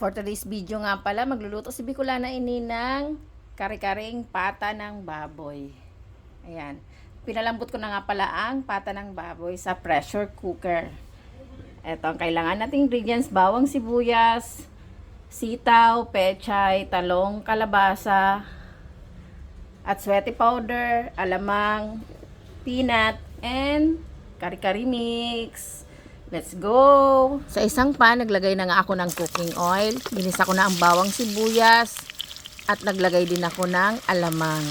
For today's video nga pala, magluluto si Bicolana ini ng kare-karing pata ng baboy. Ayan. Pinalambot ko na nga pala ang pata ng baboy sa pressure cooker. Ito ang kailangan nating ingredients: bawang sibuyas, sitaw, pechay, talong, kalabasa, at sweaty powder, alamang, peanut, and kari-kari mix. Let's go! Sa isang pan, naglagay na nga ako ng cooking oil. Ginisa ko na ang bawang sibuyas at naglagay din ako ng alamang.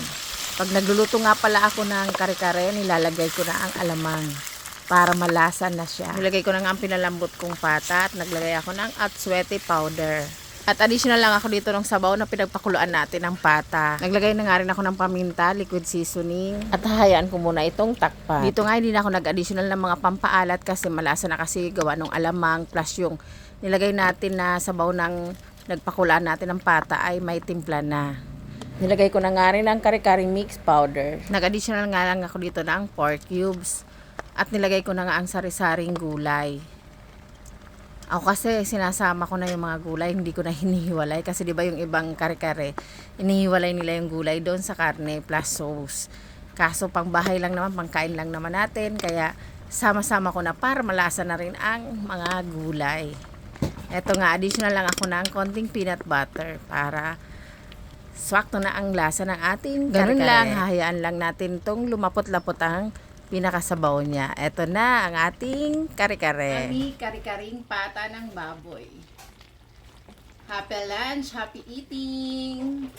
Pag nagluluto nga pala ako ng kare-kare, nilalagay ko na ang alamang para malasa na siya. Nilagay ko na nga ang pinalambot kong pata at naglagay ako ng at sweaty powder. At additional lang ako dito ng sabaw na pinagpakuluan natin ng pata. Naglagay na nga rin ako ng paminta, liquid seasoning. At hahayaan ko muna itong takpan. Dito nga hindi na ako nag-additional ng mga pampaalat kasi malasa na kasi gawa ng alamang. Plus yung nilagay natin na sabaw ng nagpakulaan natin ng pata ay may timpla na. Nilagay ko na nga rin ang kare-kare mix powder. Nag-additional nga lang ako dito ng pork cubes. At nilagay ko na nga ang sari-saring gulay. Ako kasi sinasama ko na yung mga gulay, hindi ko na hinihiwalay kasi 'di ba yung ibang kare-kare, inihiwalay nila yung gulay doon sa karne plus sauce. Kaso pang bahay lang naman, pangkain lang naman natin, kaya sama-sama ko na para malasa na rin ang mga gulay. Eto nga, additional lang ako ng konting peanut butter para swakto na ang lasa ng ating kare-kare. Ganun lang, hahayaan lang natin tong lumapot-lapot ang pinakasabaw niya. Ito na ang ating kare-kare. Kare-karing pata ng baboy. Happy lunch, happy eating!